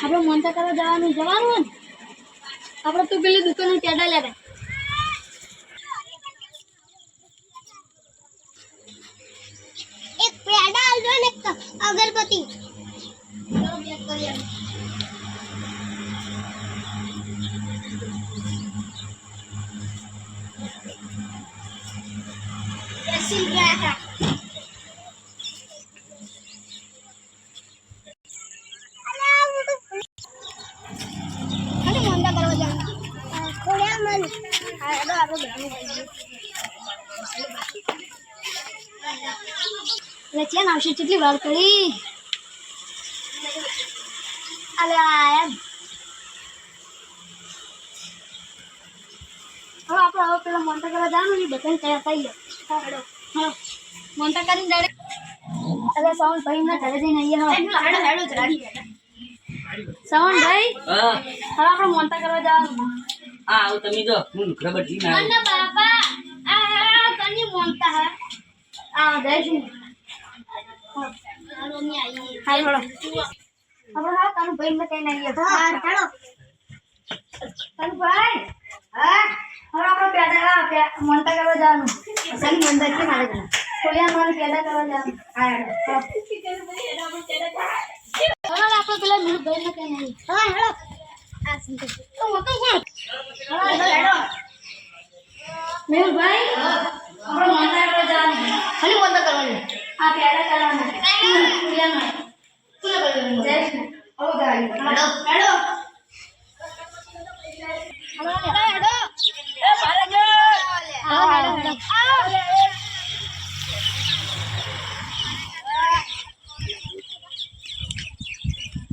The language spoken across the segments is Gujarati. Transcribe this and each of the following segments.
આપણે મોનતા કરવા જવાનું ને આપણે તો પેલી દુકાન પેડા લેતા એક પેડા આવજો ને એક અગરબત્તી એસી ગયા ચેન આવશે કેટલી વાર કરી અલે આયા હવે આપણે હવે પેલા મોન્ટા કરવા જવાનું ને બધાને તૈયાર થઈ ગયો હેડો હા મોન્ટા કરીને ડાયરેક્ટ અલે સાઉન્ડ ભાઈ ના ઘરે જઈને આવીએ હેડો હેડો ચલાડી સાઉન્ડ ભાઈ હા હવે આપણે મોન્ટા કરવા જવાનું હા આવ તમે જો હું ખબર જી ના મને બાપા આ કની મોન્ટા હે આ દેશું હાલો ની આવી હાલ હેડો આપણે હા તારું ભાઈ ને કઈ નહીં હા હેડો તારું ભાઈ હા હવે આપણે પેડા મોન્ટા કરવા જવાનું અસલી મોન્ટા કે મારે કોલિયા મારે પેડા કરવા જવાનું હા હેડો હવે આપણે પેલા મેલ ભાઈ ને કઈ નહીં હા હેડો આ સંતો તો મોટો કોણ હા હેડો મેલ ભાઈ આપણે મોન્ટા કરવા જવાનું ખાલી મોન્ટા કરવાની આ પેડા કરવાના કોલિયા માં કોને કરવાનું જય ઓ ગાડી હેડો હેડો હેડો એ ભારે જો હા હેડો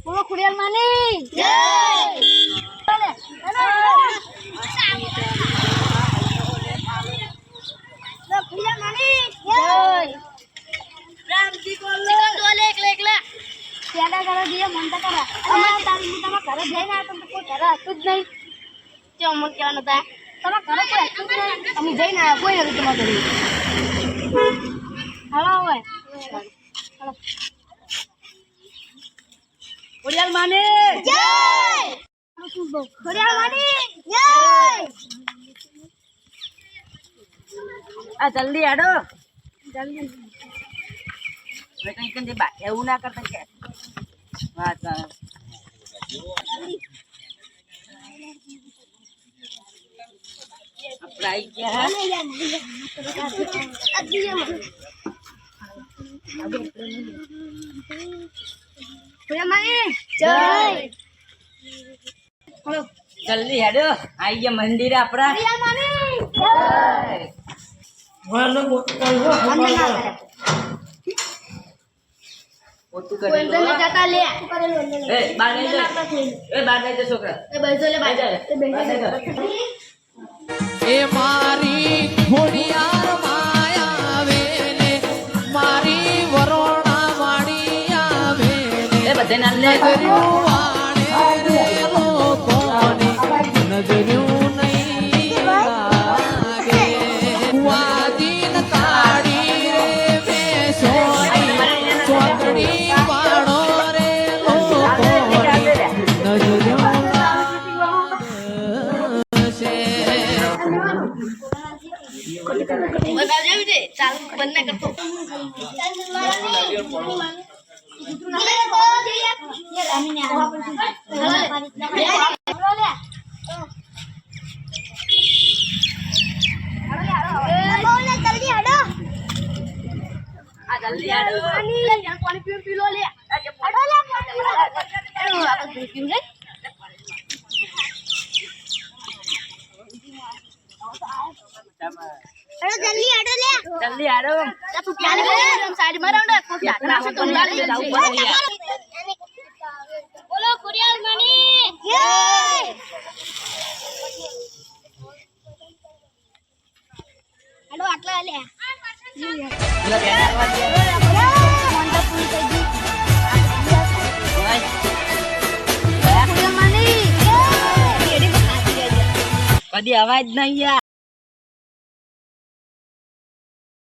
બોલો ખુડિયાલ માની જય હેડો ખુડિયાલ માની જય રામજી બોલો દોલે એકલા પેડા કરવા દઈએ મનતા કરા અમાર તારી તમારા ઘરે જઈને આ તો કોઈ ઘરે હતું જ નહીં કે અમર કહેવાનું હતા તમારા ઘરે કોઈ હતું જ નહીં અમે જઈને આયા કોઈ નથી તમારા ઘરે હાલો હવે હાલો ખોડિયાલ માને જય ખોડિયાલ માને જય આ જલ્દી હેડો જલ્દી હવે કઈ કઈ બા એવું ના કરતા કે વાત અપ્લાય ગયા જય જલ્દી હેડો આઈ ગયા મંદિર આપડા ઓતું કરી લો જતા લે એ બાર લઈ જા એ બાર લઈ જા છોકરા એ બેસો લે બાર જા એ મારી ખોડિયાર માયા વેલે મારી વરોણા વાડી આવે એ બધે નાલ લે વાણે રે લોકોની નજર્યું નહીં લાગે વાદીન કાઢી રે બેસોની ચોકડી પાડો રે લોકોની નજર્યું ચાલુ બંને કરતો પાણી પીલો લે જલ્દી આડો લે જલ્દી હેડો તું ક્યારે સાઈડ માં રાઉન્ડ કોક નાખો તો લાડી જાવ બોલો ખોડિયાલ માની જય હેડો આટલા લે કદી અવાજ નહીં યાર